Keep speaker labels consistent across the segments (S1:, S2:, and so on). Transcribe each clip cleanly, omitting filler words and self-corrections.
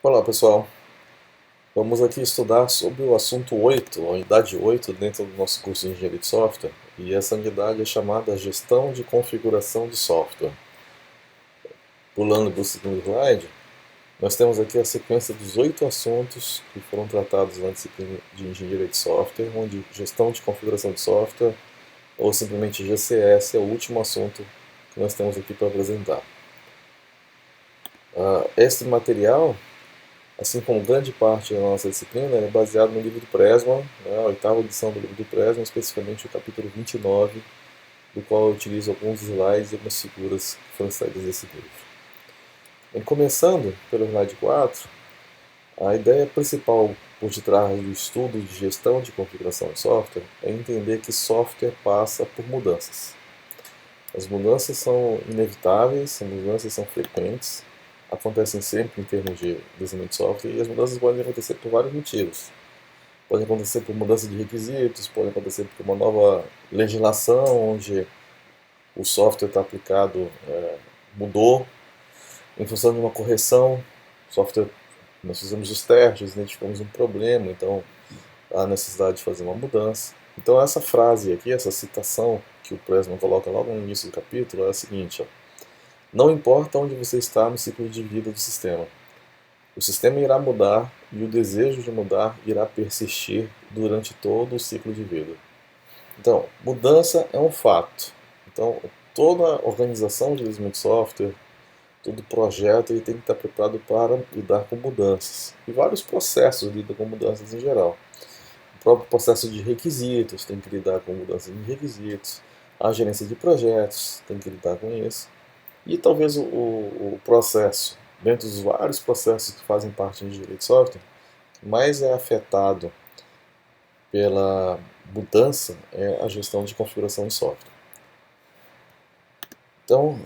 S1: Olá pessoal, vamos aqui estudar sobre o assunto 8, a unidade 8 dentro do nosso curso de Engenharia de Software, e essa unidade é chamada Gestão de Configuração de Software. Pulando para o segundo slide, nós temos aqui a sequência dos 8 assuntos que foram tratados na disciplina de Engenharia de Software, onde Gestão de Configuração de Software, ou simplesmente GCS, é o último assunto que nós temos aqui para apresentar. Este material, assim como grande parte da nossa disciplina, é baseado no livro do Pressman, né, a oitava edição do livro do Pressman, especificamente o capítulo 29, do qual eu utilizo alguns slides e algumas figuras que foram extraídas desse livro. E começando pelo slide 4, a ideia principal por detrás do estudo de gestão de configuração de software é entender que software passa por mudanças. As mudanças são inevitáveis, as mudanças são frequentes, acontecem sempre em termos de desenvolvimento de software, e as mudanças podem acontecer por vários motivos. Pode acontecer por mudança de requisitos, pode acontecer por uma nova legislação, onde o software está aplicado mudou, em função de uma correção, software, nós fizemos os testes, identificamos um problema, então há necessidade de fazer uma mudança. Então essa frase aqui, essa citação que o Pressman coloca logo no início do capítulo é a seguinte: ó, não importa onde você está no ciclo de vida do sistema, o sistema irá mudar e o desejo de mudar irá persistir durante todo o ciclo de vida. Então, mudança é um fato. Então, toda organização de desenvolvimento de software, todo projeto, ele tem que estar preparado para lidar com mudanças. E vários processos lidam com mudanças em geral. O próprio processo de requisitos tem que lidar com mudanças de requisitos. A gerência de projetos tem que lidar com isso. E talvez o processo, dentro dos vários processos que fazem parte do engenharia de software, mais é afetado pela mudança é a gestão de configuração de software. Então,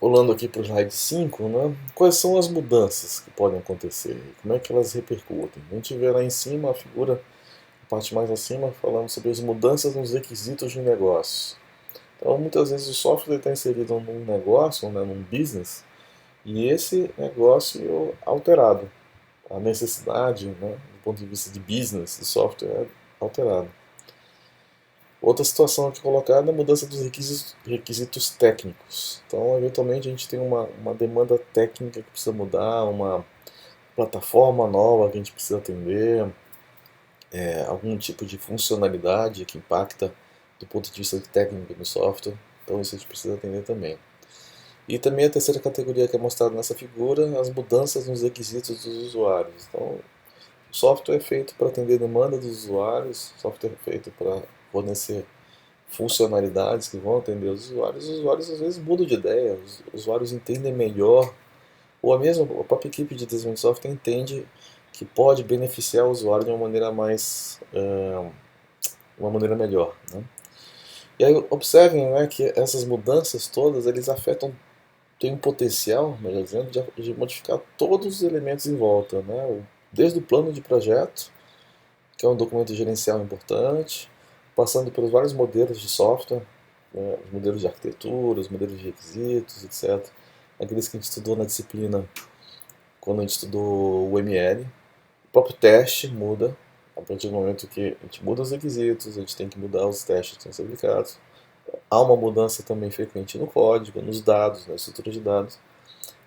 S1: pulando aqui para o slide 5, né, quais são as mudanças que podem acontecer? Como é que elas repercutem? A gente vê lá em cima a figura, a parte mais acima, falando sobre as mudanças nos requisitos de negócio. Então, muitas vezes o software está inserido num negócio, né, num business, e esse negócio alterado. A necessidade, né, do ponto de vista de business, de software, é alterada. Outra situação aqui colocada é a mudança dos requisitos técnicos. Então, eventualmente, a gente tem uma demanda técnica que precisa mudar, uma plataforma nova que a gente precisa atender, algum tipo de funcionalidade que impacta do ponto de vista técnico no software. Então, isso a gente precisa atender também. E também a terceira categoria que é mostrada nessa figura, as mudanças nos requisitos dos usuários. Então, o software é feito para atender a demanda dos usuários, o software é feito para fornecer funcionalidades que vão atender os usuários às vezes mudam de ideia, os usuários entendem melhor, ou a própria equipe de desenvolvimento de software entende que pode beneficiar o usuário de uma maneira uma maneira melhor, né? E aí observem, né, que essas mudanças todas, eles afetam, tem um potencial, melhor dizendo, de modificar todos os elementos em volta, né? Desde o plano de projeto, que é um documento gerencial importante, passando pelos vários modelos de software, né, os modelos de arquitetura, os modelos de requisitos, etc. Aqueles que a gente estudou na disciplina quando a gente estudou o ML. O próprio teste muda, a partir do momento que a gente muda os requisitos, a gente tem que mudar os testes que têm que ser aplicados. Há uma mudança também frequente no código, nos dados, na estrutura de dados,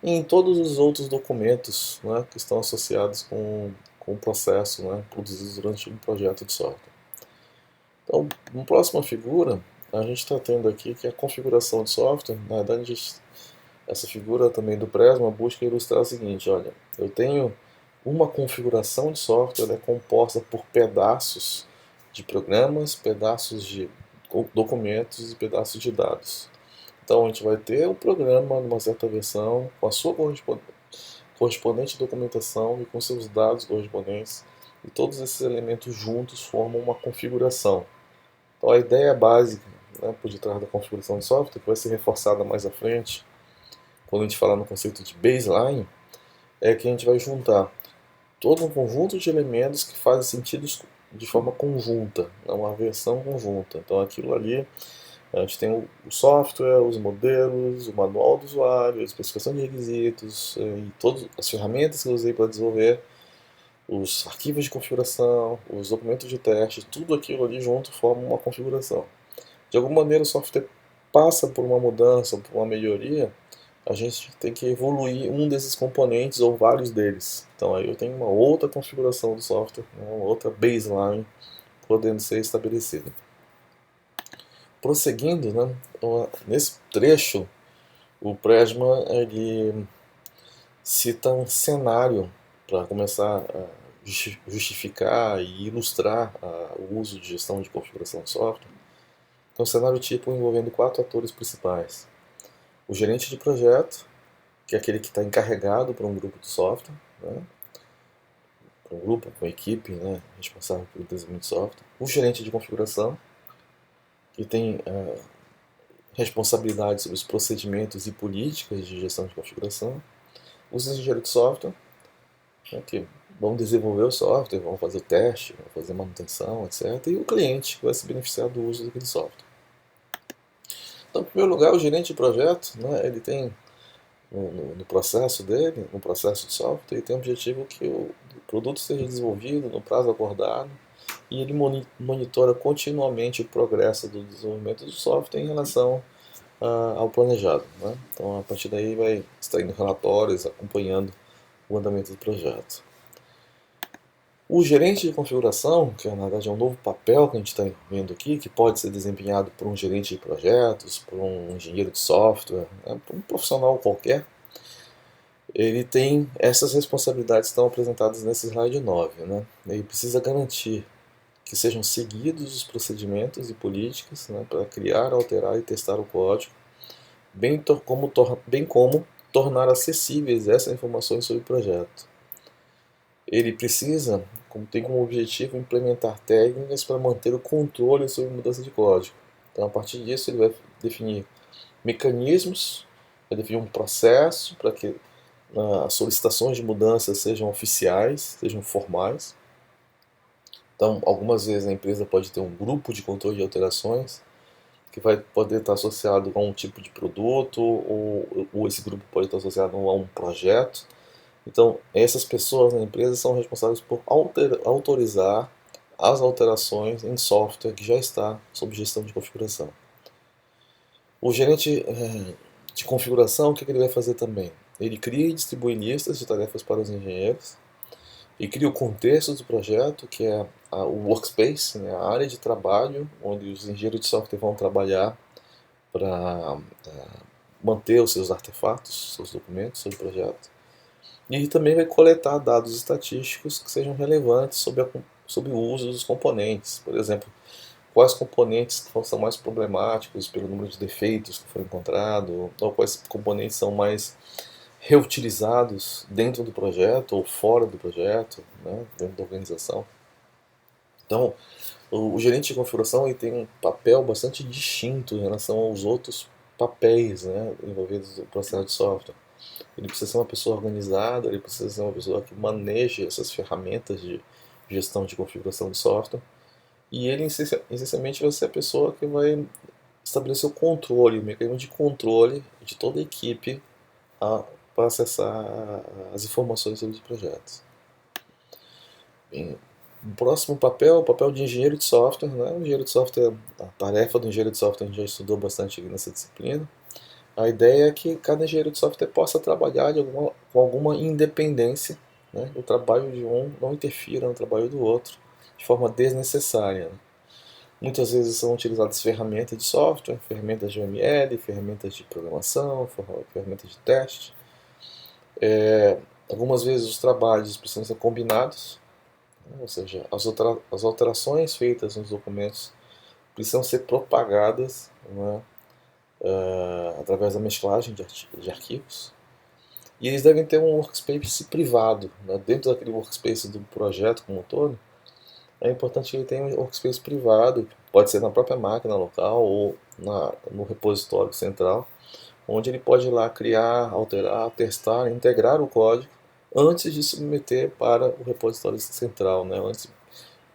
S1: e em todos os outros documentos, né, que estão associados com o processo, né, produzido durante um projeto de software. Então, na próxima figura, a gente está tendo aqui que a configuração de software, na verdade, essa figura também do Pressman busca ilustrar o seguinte: olha, eu tenho uma configuração de software composta por pedaços de programas, pedaços de documentos e pedaços de dados. Então a gente vai ter o programa numa certa versão, com a sua correspondente documentação e com seus dados correspondentes, e todos esses elementos juntos formam uma configuração. Então a ideia básica, né, por detrás da configuração de software, que vai ser reforçada mais à frente, quando a gente falar no conceito de baseline, é que a gente vai juntar todo um conjunto de elementos que fazem sentido de forma conjunta, é uma versão conjunta. Então aquilo ali A gente tem o software, os modelos, o manual do usuário, a especificação de requisitos, e todas as ferramentas que eu usei para desenvolver, os arquivos de configuração, os documentos de teste, tudo aquilo ali junto forma uma configuração. De alguma maneira o software passa por uma mudança, por uma melhoria, a gente tem que evoluir um desses componentes ou vários deles. Então aí eu tenho uma outra configuração do software, uma outra baseline podendo ser estabelecida. Prosseguindo, né, nesse trecho, o Presma ele cita um cenário para começar a justificar e ilustrar o uso de gestão de configuração de software. É um cenário tipo envolvendo 4 atores principais. O gerente de projeto, que é aquele que está encarregado para um grupo de software, né, para um grupo, uma equipe, né, responsável pelo desenvolvimento de software. O gerente de configuração, que tem responsabilidade sobre os procedimentos e políticas de gestão de configuração. Os engenheiros de software, né, que vão desenvolver o software, vão fazer o teste, vão fazer manutenção, etc. E o cliente, que vai se beneficiar do uso daquele software. Então, em primeiro lugar, o gerente de projeto, né, ele tem no processo dele, no processo de software, ele tem o objetivo que o produto seja desenvolvido no prazo acordado e ele monitora continuamente o progresso do desenvolvimento do software em relação ao planejado. Né? Então, a partir daí, vai extraindo relatórios, acompanhando o andamento do projeto. O gerente de configuração, que na verdade é um novo papel que a gente está vendo aqui, que pode ser desempenhado por um gerente de projetos, por um engenheiro de software, né, por um profissional qualquer, ele tem essas responsabilidades que estão apresentadas nesse slide 9. Né? Ele precisa garantir que sejam seguidos os procedimentos e políticas, né, para criar, alterar e testar o código, bem como tornar acessíveis essas informações sobre o projeto. Ele precisa, tem como objetivo, implementar técnicas para manter o controle sobre mudança de código. Então, a partir disso, ele vai definir mecanismos, vai definir um processo para que as solicitações de mudança sejam oficiais, sejam formais. Então, algumas vezes a empresa pode ter um grupo de controle de alterações que vai poder estar associado a um tipo de produto, ou esse grupo pode estar associado a um projeto. Então, essas pessoas na empresa são responsáveis por autorizar as alterações em software que já está sob gestão de configuração. O gerente de configuração, o que ele vai fazer também? Ele cria e distribui listas de tarefas para os engenheiros, e cria o contexto do projeto, que é o workspace, né, a área de trabalho, onde os engenheiros de software vão trabalhar para manter os seus artefatos, seus documentos, seu projeto. E ele também vai coletar dados estatísticos que sejam relevantes sobre o uso dos componentes. Por exemplo, quais componentes são mais problemáticos pelo número de defeitos que foram encontrados, ou quais componentes são mais reutilizados dentro do projeto ou fora do projeto, né, dentro da organização. Então, o gerente de configuração ele tem um papel bastante distinto em relação aos outros papéis, né, envolvidos no processo de software. Ele precisa ser uma pessoa organizada, ele precisa ser uma pessoa que maneje essas ferramentas de gestão de configuração de software, e ele essencialmente vai ser a pessoa que vai estabelecer o controle, o mecanismo de controle de toda a equipe para acessar as informações sobre os projetos. Bem, o próximo papel é o papel de engenheiro de software. Né? O engenheiro de software, a tarefa do engenheiro de software a gente já estudou bastante aqui nessa disciplina. A ideia é que cada engenheiro de software possa trabalhar com alguma independência, né? O trabalho de um não interfira no trabalho do outro de forma desnecessária. Né? Muitas vezes são utilizadas ferramentas de software, ferramentas de UML, ferramentas de programação, ferramentas de teste. Algumas vezes os trabalhos precisam ser combinados, né? Ou seja, as alterações feitas nos documentos precisam ser propagadas, né? Através da mesclagem de arquivos. E eles devem ter um workspace privado. Né? Dentro daquele workspace do projeto como um todo, é importante que ele tenha um workspace privado, pode ser na própria máquina local ou no repositório central, onde ele pode ir lá criar, alterar, testar, integrar o código antes de submeter para o repositório central, né? Antes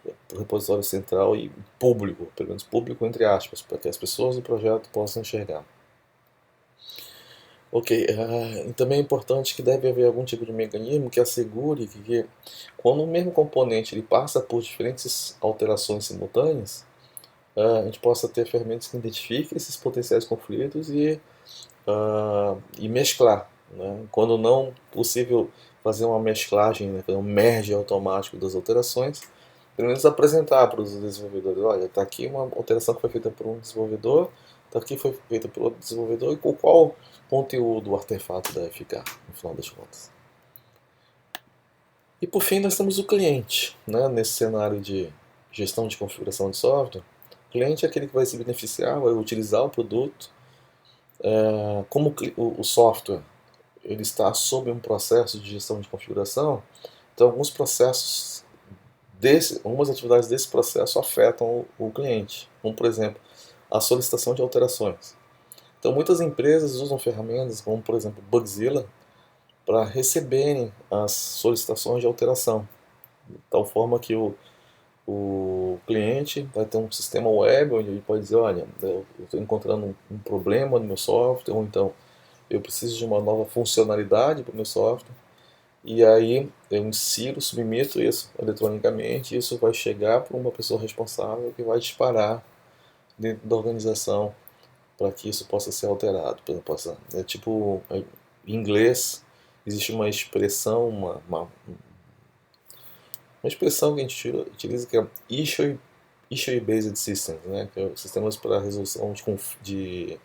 S1: para o repositório central e público, pelo menos público entre aspas, para que as pessoas do projeto possam enxergar. Ok, e também é importante que deve haver algum tipo de mecanismo que assegure que quando o mesmo componente ele passa por diferentes alterações simultâneas, a gente possa ter ferramentas que identifiquem esses potenciais conflitos e mesclar, né? Quando não possível fazer uma mesclagem, né, um merge automático das alterações, pelo menos apresentar para os desenvolvedores, olha, está aqui uma alteração que foi feita por um desenvolvedor, está aqui foi feita por outro desenvolvedor, e com qual conteúdo o artefato deve ficar, no final das contas. E por fim nós temos o cliente, né, nesse cenário de gestão de configuração de software. O cliente é aquele que vai se beneficiar, vai utilizar o produto, como o software ele está sob um processo de gestão de configuração, então algumas atividades desse processo afetam o cliente, como por exemplo a solicitação de alterações. Então muitas empresas usam ferramentas como por exemplo Bugzilla para receberem as solicitações de alteração, de tal forma que o cliente vai ter um sistema web onde ele pode dizer, olha, eu estou encontrando um problema no meu software, ou então eu preciso de uma nova funcionalidade para o meu software, e aí eu insiro, submeto isso eletronicamente, e isso vai chegar para uma pessoa responsável que vai disparar dentro da organização para que isso possa ser alterado. É tipo, em inglês existe uma expressão, uma expressão que a gente utiliza que é issue-based systems, né? Que é sistemas para resolução de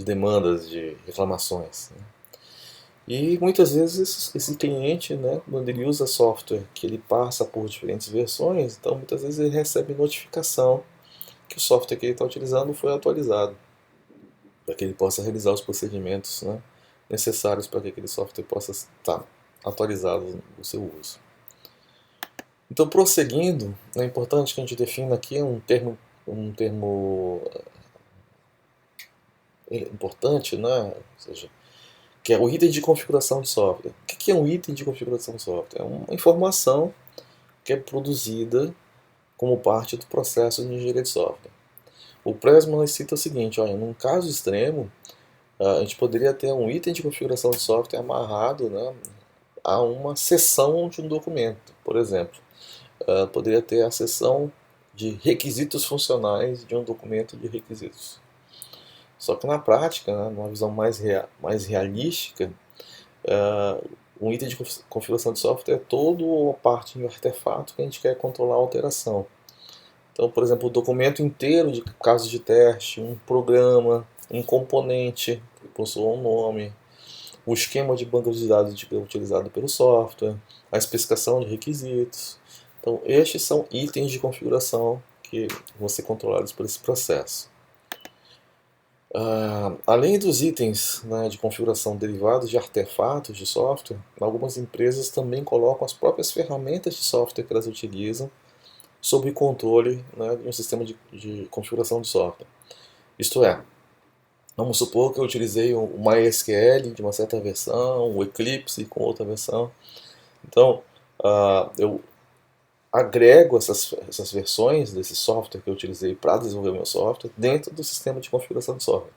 S1: demandas, de reclamações, né? E muitas vezes esse cliente, né, quando ele usa software que ele passa por diferentes versões, então muitas vezes ele recebe notificação que o software que ele está utilizando foi atualizado, para que ele possa realizar os procedimentos, né, necessários para que aquele software possa estar atualizado no seu uso. Então, prosseguindo, é importante que a gente defina aqui um termo importante, né, ou seja, que é o item de configuração de software. O que é um item de configuração de software? É uma informação que é produzida como parte do processo de engenharia de software. O Pressman cita o seguinte, olha, num caso extremo, a gente poderia ter um item de configuração de software amarrado, né, a uma seção de um documento, por exemplo. Poderia ter a seção de requisitos funcionais de um documento de requisitos. Só que na prática, né, numa visão mais realística, um item de configuração de software é toda a parte de um artefato que a gente quer controlar a alteração. Então, por exemplo, o documento inteiro de casos de teste, um programa, um componente que possua um nome, o esquema de banco de dados utilizado pelo software, a especificação de requisitos. Então, estes são itens de configuração que vão ser controlados por esse processo. Além dos itens, né, de configuração derivados de artefatos de software, algumas empresas também colocam as próprias ferramentas de software que elas utilizam sob controle, né, de um sistema de configuração de software. Isto é, vamos supor que eu utilizei o MySQL de uma certa versão, o Eclipse com outra versão. Então, eu agrego essas versões desse software que eu utilizei para desenvolver o meu software dentro do sistema de configuração de software.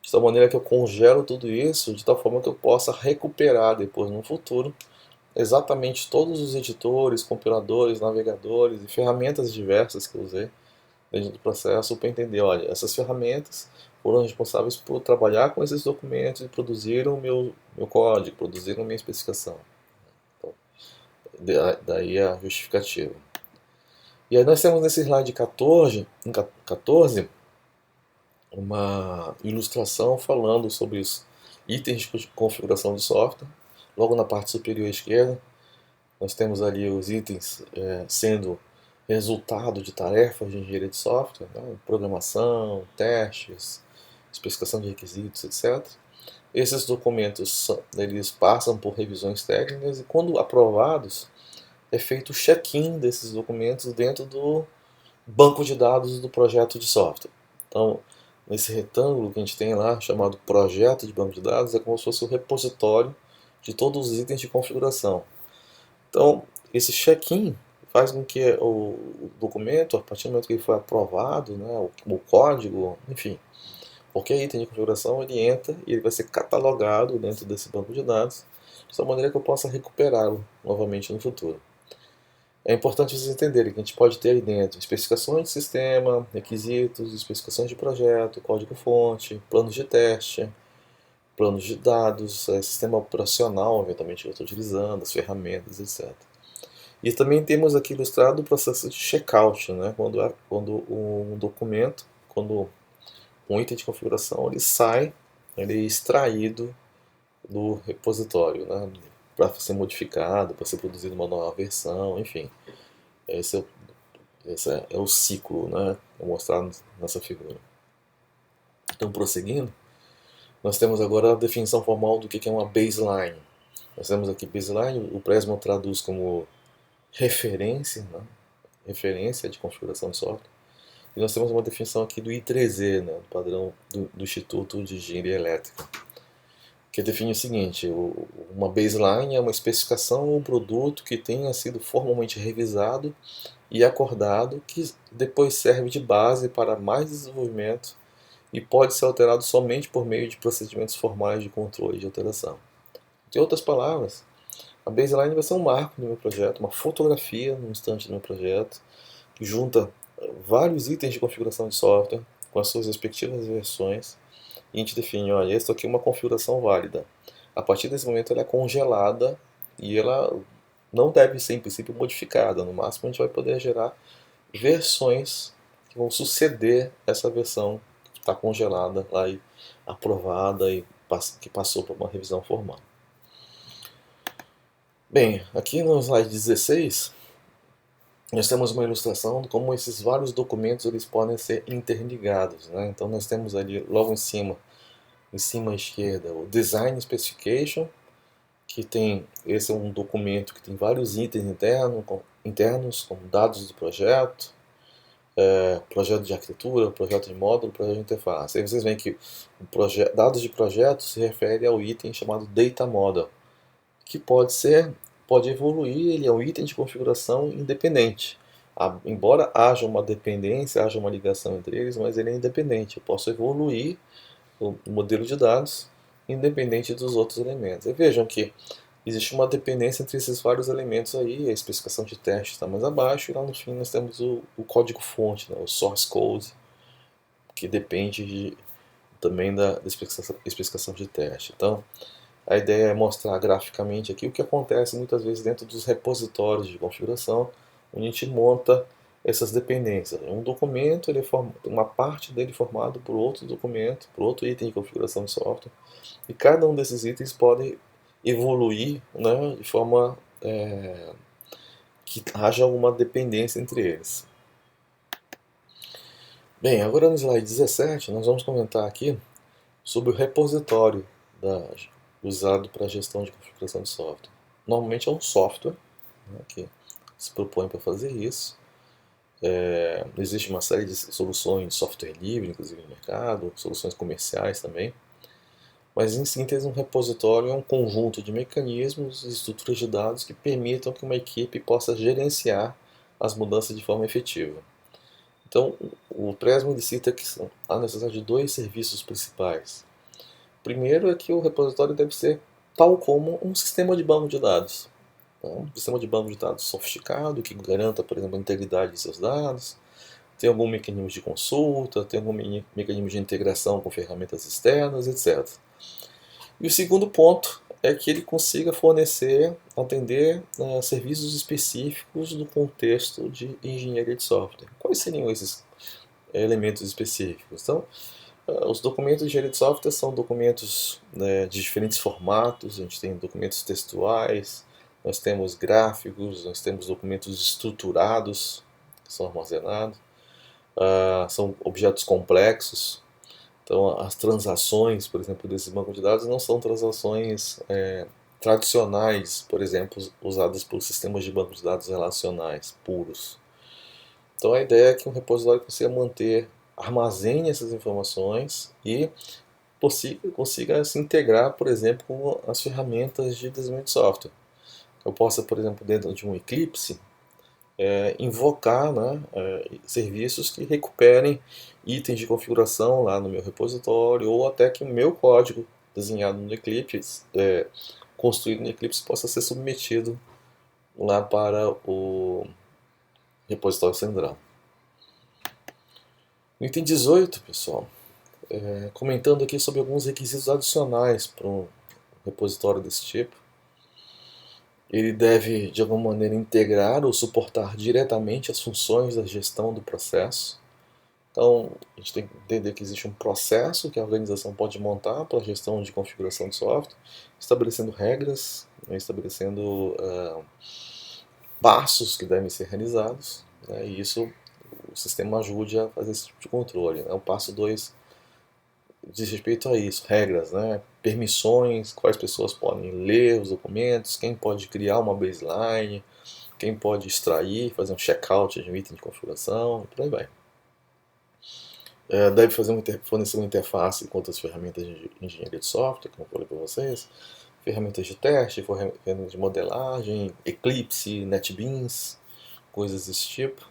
S1: De tal maneira que eu congelo tudo isso de tal forma que eu possa recuperar depois no futuro exatamente todos os editores, compiladores, navegadores e ferramentas diversas que eu usei dentro do processo para entender, olha, essas ferramentas foram responsáveis por trabalhar com esses documentos e produziram o meu código, produziram minha especificação. Então, daí a justificativa. E aí nós temos nesse slide 14, uma ilustração falando sobre os itens de configuração de software. Logo na parte superior esquerda, nós temos ali os itens sendo resultado de tarefas de engenharia de software, né, programação, testes, especificação de requisitos, etc. Esses documentos eles passam por revisões técnicas e, quando aprovados, é feito o check-in desses documentos dentro do banco de dados do projeto de software. Então, nesse retângulo que a gente tem lá, chamado projeto de banco de dados, é como se fosse o repositório de todos os itens de configuração. Então, esse check-in faz com que o documento, a partir do momento que ele foi aprovado, né, o código, enfim, qualquer item de configuração, ele entra e ele vai ser catalogado dentro desse banco de dados, de tal maneira que eu possa recuperá-lo novamente no futuro. É importante vocês entenderem que a gente pode ter aí dentro especificações de sistema, requisitos, especificações de projeto, código-fonte, planos de teste, planos de dados, sistema operacional, eventualmente, que eu estou utilizando, as ferramentas, etc. E também temos aqui ilustrado o processo de checkout, né? Quando um documento, quando um item de configuração ele sai, ele é extraído do repositório, né? Para ser modificado, para ser produzida uma nova versão, enfim. Esse é, esse é o ciclo, né? Mostrado nessa figura. Então, prosseguindo, nós temos agora a definição formal do que é uma baseline. Nós temos aqui baseline, o Presma traduz como referência, né? Referência de configuração de software. E nós temos uma definição aqui do I3E, né? Do padrão do Instituto de Engenharia Elétrica, que define o seguinte: uma baseline é uma especificação ou um produto que tenha sido formalmente revisado e acordado, que depois serve de base para mais desenvolvimento e pode ser alterado somente por meio de procedimentos formais de controle de alteração. Em outras palavras, a baseline vai ser um marco no meu projeto, uma fotografia no instante do meu projeto, que junta vários itens de configuração de software com as suas respectivas versões e a gente define, olha, esta aqui é uma configuração válida. A partir desse momento ela é congelada e ela não deve ser, em princípio, modificada. No máximo a gente vai poder gerar versões que vão suceder essa versão que está congelada lá e aprovada e que passou por uma revisão formal. Bem, aqui no slide 16 nós temos uma ilustração de como esses vários documentos eles podem ser interligados, né? Então nós temos ali logo em cima à esquerda, o Design Specification, que tem, esse é um documento que tem vários itens internos, como dados do projeto, projeto de arquitetura, projeto de módulo, projeto de interface. Aí vocês veem que dados de projeto se refere ao item chamado Data Model, que pode evoluir, ele é um item de configuração independente. Embora haja uma dependência, haja uma ligação entre eles, mas ele é independente. Eu posso evoluir o modelo de dados independente dos outros elementos. E vejam que existe uma dependência entre esses vários elementos aí, a especificação de teste está mais abaixo, e lá no fim nós temos o código-fonte, né, o source code, que depende também da especificação de teste. Então, a ideia é mostrar graficamente aqui o que acontece muitas vezes dentro dos repositórios de configuração, onde a gente monta essas dependências. Um documento, uma parte dele formado por outro documento, por outro item de configuração de software, e cada um desses itens pode evoluir, né, de forma que haja alguma dependência entre eles. Bem, agora no slide 17 nós vamos comentar aqui sobre o repositório usado para a gestão de configuração de software. Normalmente é um software, né, que se propõe para fazer isso. Existe uma série de soluções de software livre, inclusive no mercado, soluções comerciais também. Mas em síntese, um repositório é um conjunto de mecanismos e estruturas de dados que permitam que uma equipe possa gerenciar as mudanças de forma efetiva. Então, o Presma cita que há necessidade de dois serviços principais. O primeiro é que o repositório deve ser tal como um sistema de banco de dados. Um sistema de banco de dados sofisticado, que garanta, por exemplo, a integridade de seus dados, tem algum mecanismo de consulta, tem algum mecanismo de integração com ferramentas externas, etc. E o segundo ponto é que ele consiga atender serviços específicos do contexto de engenharia de software. Quais seriam esses elementos específicos? Então, os documentos de engenharia de software são documentos, né, de diferentes formatos. A gente tem documentos textuais, nós temos gráficos, nós temos documentos estruturados que são armazenados, são objetos complexos. Então, as transações, por exemplo, desse banco de dados não são transações tradicionais, por exemplo, usadas por sistemas de banco de dados relacionais puros. Então, a ideia é que um repositório consiga armazene essas informações e consiga se integrar, por exemplo, com as ferramentas de desenvolvimento de software. Eu possa, por exemplo, dentro de um Eclipse, invocar, né, serviços que recuperem itens de configuração lá no meu repositório, ou até que o meu código desenhado no Eclipse, construído no Eclipse, possa ser submetido lá para o repositório central. No item 18, pessoal, comentando aqui sobre alguns requisitos adicionais para um repositório desse tipo. Ele deve, de alguma maneira, integrar ou suportar diretamente as funções da gestão do processo. Então, a gente tem que entender que existe um processo que a organização pode montar para a gestão de configuração de software, estabelecendo regras, né, estabelecendo passos que devem ser realizados, né, e isso o sistema ajude a fazer esse tipo de controle. Né. O passo 2 diz respeito a isso, regras, né, permissões, quais pessoas podem ler os documentos, quem pode criar uma baseline, quem pode extrair, fazer um checkout de um item de configuração, e por aí vai. Deve fornecer uma interface com outras ferramentas de engenharia de software, como eu falei para vocês, ferramentas de teste, ferramentas de modelagem, Eclipse, NetBeans, coisas desse tipo.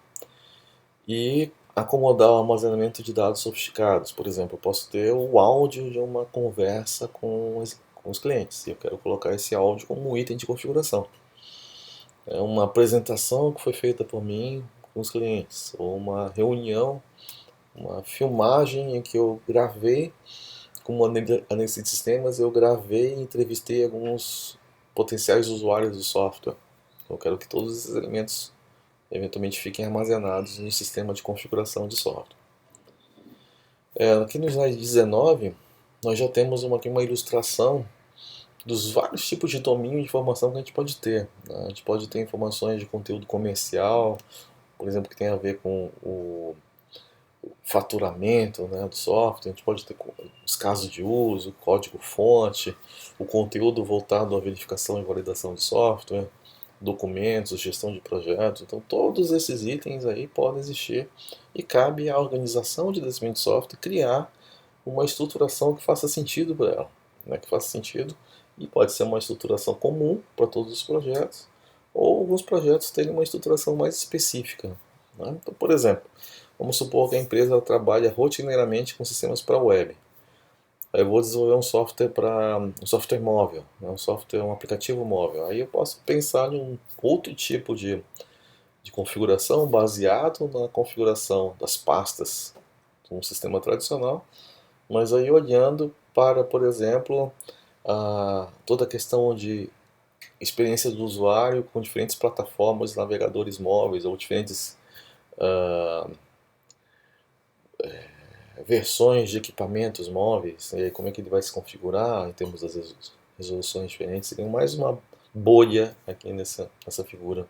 S1: E acomodar o armazenamento de dados sofisticados. Por exemplo, eu posso ter o áudio de uma conversa com os clientes, e eu quero colocar esse áudio como um item de configuração. É uma apresentação que foi feita por mim com os clientes, ou uma reunião, uma filmagem em que eu gravei, como analista de sistemas, eu gravei e entrevistei alguns potenciais usuários do software. Eu quero que todos esses elementos eventualmente fiquem armazenados no sistema de configuração de software. Aqui no slide 19, nós já temos aqui uma ilustração dos vários tipos de domínio de informação que a gente pode ter. Né? A gente pode ter informações de conteúdo comercial, por exemplo, que tem a ver com o faturamento, né, do software. A gente pode ter os casos de uso, código-fonte, o conteúdo voltado à verificação e validação de software, documentos, gestão de projetos. Então, todos esses itens aí podem existir e cabe à organização de desenvolvimento de software criar uma estruturação que faça sentido para ela, né, que faça sentido, e pode ser uma estruturação comum para todos os projetos, ou alguns projetos terem uma estruturação mais específica. Né? Então, por exemplo, vamos supor que a empresa trabalha rotineiramente com sistemas para web. Aí eu vou desenvolver um software móvel, né, um aplicativo móvel. Aí eu posso pensar em um outro tipo de configuração baseado na configuração das pastas de um sistema tradicional, mas aí olhando para, por exemplo, toda a questão de experiência do usuário com diferentes plataformas, navegadores móveis ou diferentes versões de equipamentos móveis, e aí como é que ele vai se configurar em termos das resoluções diferentes. Seria mais uma bolha aqui nessa figura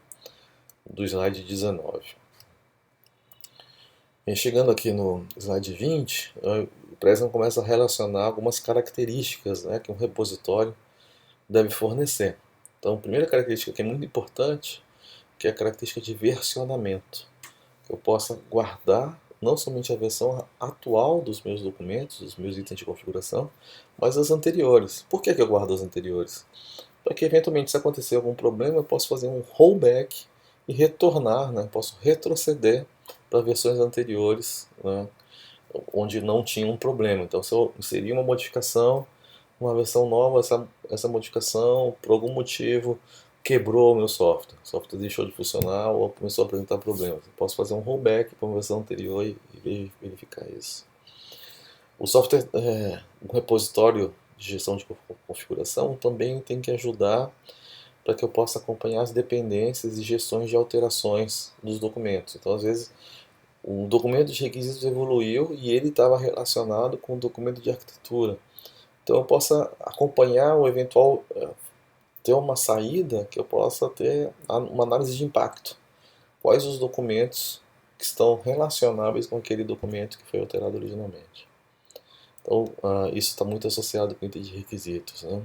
S1: do slide 19. E chegando aqui no slide 20, o Preston começa a relacionar algumas características, né, que um repositório deve fornecer. Então, a primeira característica que é muito importante, que é a característica de versionamento. Que eu possa guardar não somente a versão atual dos meus documentos, dos meus itens de configuração, mas as anteriores. Por que eu guardo as anteriores? Para que eventualmente, se acontecer algum problema, eu posso fazer um rollback e retornar, né? Posso retroceder para versões anteriores, né? Onde não tinha um problema. Então, se eu inserir uma modificação, uma versão nova, essa modificação, por algum motivo, quebrou o meu software. O software deixou de funcionar ou começou a apresentar problemas. Eu posso fazer um rollback para uma versão anterior e verificar isso. O software, um repositório de gestão de configuração, também tem que ajudar para que eu possa acompanhar as dependências e gestões de alterações dos documentos. Então, às vezes, um documento de requisitos evoluiu e ele estava relacionado com o documento de arquitetura. Então, eu possa acompanhar o eventual ter uma saída que eu possa ter uma análise de impacto. Quais os documentos que estão relacionáveis com aquele documento que foi alterado originalmente. Então, isso está muito associado com o item de requisitos. Né?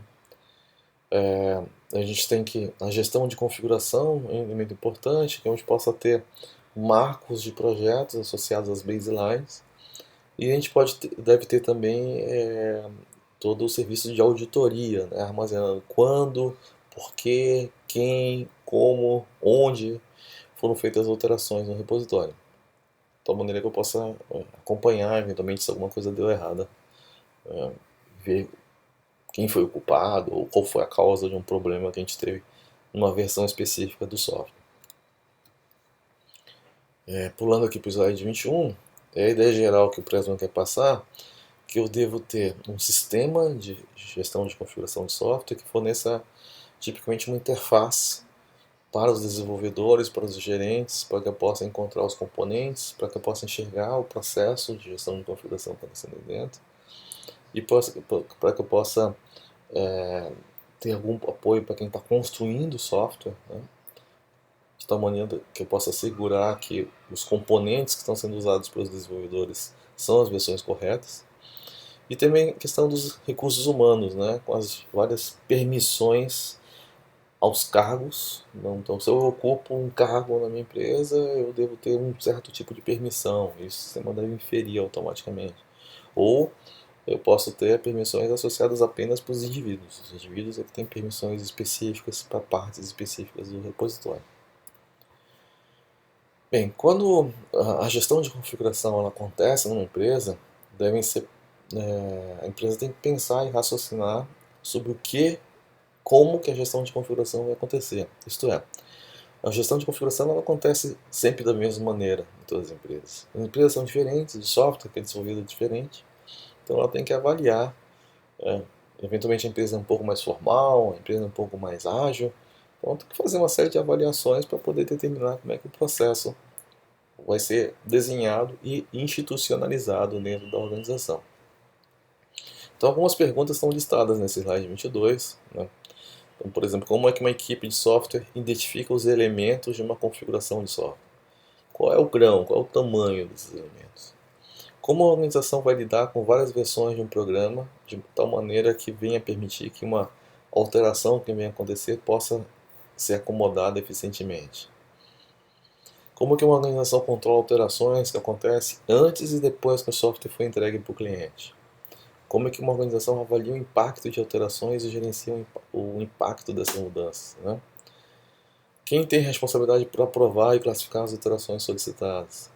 S1: A gente tem que, a gestão de configuração é um elemento importante, que a gente possa ter marcos de projetos associados às baselines, e a gente deve ter também todo o serviço de auditoria, né? Armazenando quando, por quê, quem, como, onde foram feitas alterações no repositório. De tal maneira que eu possa acompanhar, eventualmente, se alguma coisa deu errada, ver quem foi o culpado ou qual foi a causa de um problema que a gente teve numa versão específica do software. Pulando aqui para o slide 21, é a ideia geral que o Pressman quer passar, que eu devo ter um sistema de gestão de configuração de software que forneça tipicamente uma interface para os desenvolvedores, para os gerentes, para que eu possa encontrar os componentes, para que eu possa enxergar o processo de gestão de configuração acontecendo dentro e para que eu possa ter algum apoio para quem está construindo o software, né? De tal maneira que eu possa assegurar que os componentes que estão sendo usados pelos desenvolvedores são as versões corretas. E também a questão dos recursos humanos, né, com as várias permissões aos cargos. Então, se eu ocupo um cargo na minha empresa, eu devo ter um certo tipo de permissão. Isso o sistema deve inferir automaticamente. Ou eu posso ter permissões associadas apenas para os indivíduos. Os indivíduos é que têm permissões específicas para partes específicas do repositório. Bem, quando a gestão de configuração ela acontece numa empresa, a empresa tem que pensar e raciocinar sobre como que a gestão de configuração vai acontecer. Isto é, a gestão de configuração ela acontece sempre da mesma maneira em todas as empresas. As empresas são diferentes, o software que é desenvolvido é diferente, então ela tem que avaliar. Eventualmente a empresa é um pouco mais formal, a empresa é um pouco mais ágil, então tem que fazer uma série de avaliações para poder determinar como é que o processo vai ser desenhado e institucionalizado dentro da organização. Então, algumas perguntas estão listadas nesse slide 22. Né? Então, por exemplo, como é que uma equipe de software identifica os elementos de uma configuração de software? Qual é o grão, qual é o tamanho desses elementos? Como a organização vai lidar com várias versões de um programa de tal maneira que venha permitir que uma alteração que venha acontecer possa ser acomodada eficientemente? Como que uma organização controla alterações que acontecem antes e depois que o software foi entregue para o cliente? Como é que uma organização avalia o impacto de alterações e gerencia o impacto dessas mudanças? Né? Quem tem responsabilidade por aprovar e classificar as alterações solicitadas?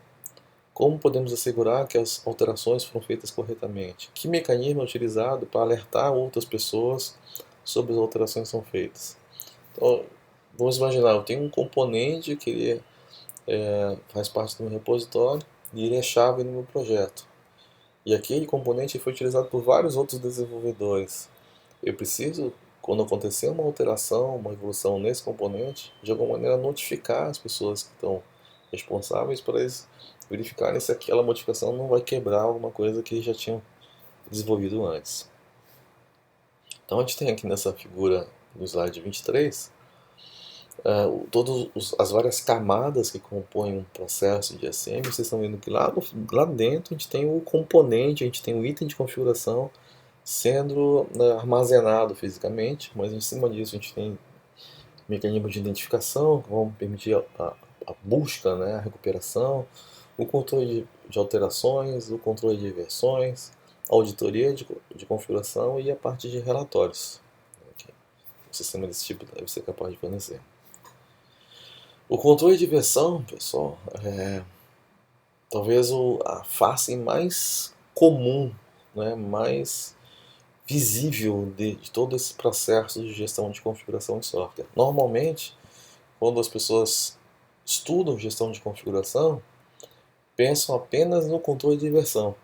S1: Como podemos assegurar que as alterações foram feitas corretamente? Que mecanismo é utilizado para alertar outras pessoas sobre as alterações que são feitas? Então, vamos imaginar, eu tenho um componente que ele faz parte do meu repositório e ele é chave no meu projeto. E aquele componente foi utilizado por vários outros desenvolvedores. Eu preciso, quando acontecer uma alteração, uma evolução nesse componente, de alguma maneira notificar as pessoas que estão responsáveis para eles verificarem se aquela modificação não vai quebrar alguma coisa que eles já tinham desenvolvido antes. Então a gente tem aqui nessa figura no slide 23 todas as várias camadas que compõem um processo de SM. Vocês estão vendo que lá dentro a gente tem o componente, a gente tem o item de configuração sendo armazenado fisicamente, mas em cima disso a gente tem mecanismos de identificação que vão permitir a busca, né, a recuperação, o controle de alterações, o controle de versões, a auditoria de configuração e a parte de relatórios. Um sistema desse tipo deve ser capaz de fornecer. O controle de versão, pessoal, talvez a face mais comum, né, mais visível de todo esse processo de gestão de configuração de software. Normalmente, quando as pessoas estudam gestão de configuração, pensam apenas no controle de versão.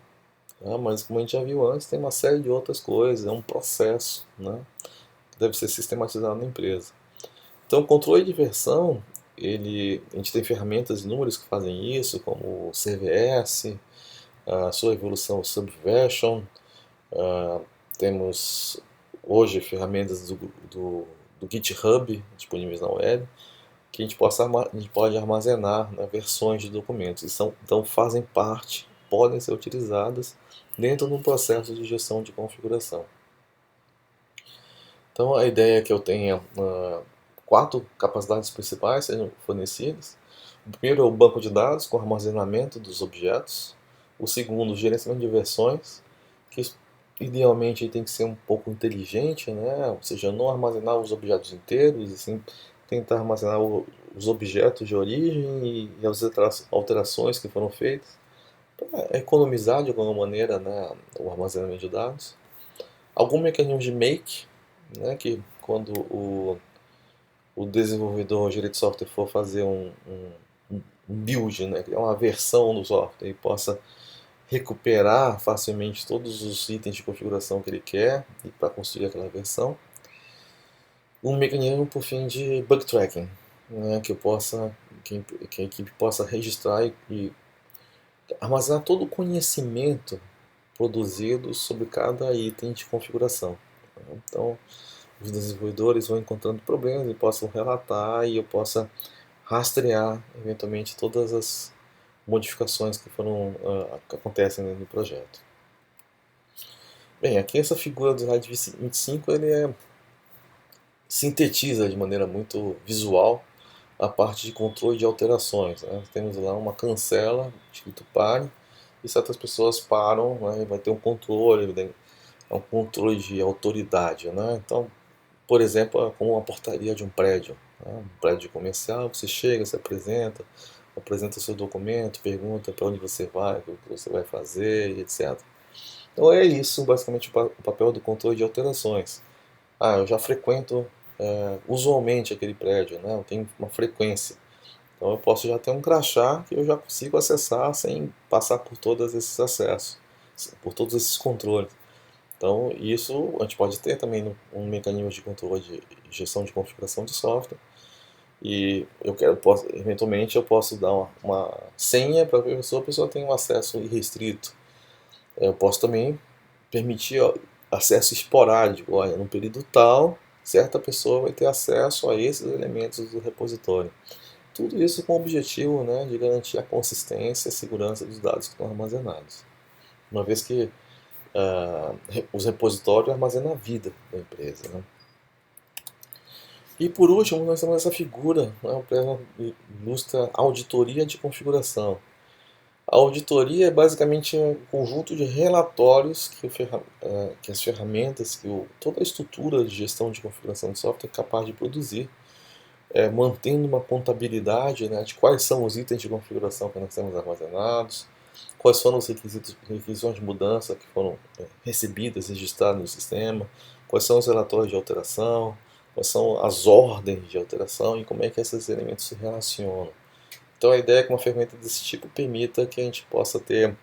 S1: Né? Mas, como a gente já viu antes, tem uma série de outras coisas, é um processo, né, que deve ser sistematizado na empresa. Então, o controle de versão, a gente tem ferramentas inúmeras que fazem isso, como o CVS, a sua evolução Subversion, temos hoje ferramentas do GitHub disponíveis na web, que a gente pode armazenar, né, versões de documentos. Então fazem parte, podem ser utilizadas dentro de um processo de gestão de configuração. Então a ideia é que eu tenha 4 capacidades principais sendo fornecidas. O primeiro é o banco de dados com armazenamento dos objetos. O segundo, o gerenciamento de versões, que idealmente tem que ser um pouco inteligente, né? Ou seja, não armazenar os objetos inteiros, e sim tentar armazenar os objetos de origem e as alterações que foram feitas, para economizar de alguma maneira, né, o armazenamento de dados. Algum mecanismo de make, né, que quando o desenvolvedor, o engenheiro de software for fazer um build, né, criar uma versão do software e possa recuperar facilmente todos os itens de configuração que ele quer e para construir aquela versão. Um mecanismo por fim de bug tracking, né, que a equipe possa registrar e armazenar todo o conhecimento produzido sobre cada item de configuração. Então, os desenvolvedores vão encontrando problemas e possam relatar e eu possa rastrear eventualmente todas as modificações que acontecem no projeto. Bem, aqui essa figura do slide 25 sintetiza de maneira muito visual a parte de controle de alterações, né? Temos lá uma cancela escrito pare e certas pessoas param, né? Vai ter um controle, é um controle de autoridade, né? Então, por exemplo, é como uma portaria de um prédio, né? Um prédio comercial, você chega, se apresenta seu documento, pergunta para onde você vai, o que você vai fazer, etc. Então é isso, basicamente, o papel do controle de alterações. Eu já frequento usualmente aquele prédio, né? Eu tenho uma frequência. Então eu posso já ter um crachá que eu já consigo acessar sem passar por todos esses acessos, por todos esses controles. Então isso a gente pode ter também um mecanismo de controle de gestão de configuração de software. E eventualmente eu posso dar uma senha para a pessoa tem um acesso irrestrito. Eu posso também permitir acesso esporádico. Olha, no período tal, certa pessoa vai ter acesso a esses elementos do repositório. Tudo isso com o objetivo, né, de garantir a consistência e a segurança dos dados que estão armazenados. Uma vez que os repositórios armazenam a vida da empresa. Né? E por último, nós temos essa figura, né, que ilustra a auditoria de configuração. A auditoria é basicamente um conjunto de relatórios que as ferramentas, toda a estrutura de gestão de configuração de software é capaz de produzir, mantendo uma contabilidade, né, de quais são os itens de configuração que nós temos armazenados, quais foram os requisições de mudança que foram recebidas, registradas no sistema, quais são os relatórios de alteração, quais são as ordens de alteração e como é que esses elementos se relacionam. Então a ideia é que uma ferramenta desse tipo permita que a gente possa ter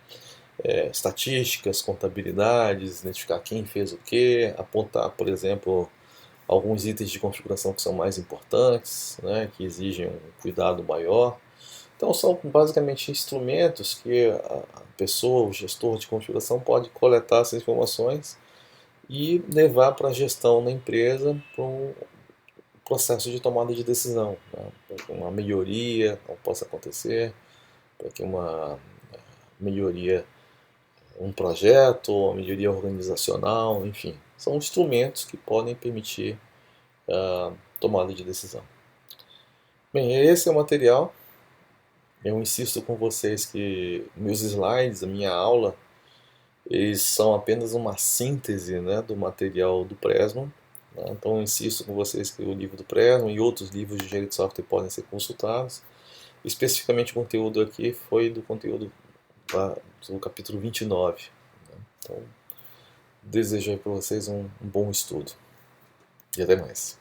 S1: estatísticas, contabilidades, identificar quem fez o que, apontar, por exemplo, alguns itens de configuração que são mais importantes, né, que exigem um cuidado maior. Então são basicamente instrumentos que a pessoa, o gestor de configuração, pode coletar essas informações e levar para a gestão da empresa para um processo de tomada de decisão, né, para que uma melhoria não possa acontecer, para que uma melhoria, um projeto, uma melhoria organizacional, enfim, são instrumentos que podem permitir a tomada de decisão. Bem, esse é o material. Eu insisto com vocês que meus slides, a minha aula, eles são apenas uma síntese, né, do material do Pressman. Né? Então eu insisto com vocês que o livro do Pressman e outros livros de engenharia de software podem ser consultados. Especificamente o conteúdo aqui foi do conteúdo do capítulo 29. Né? Então desejo para vocês um bom estudo e até mais.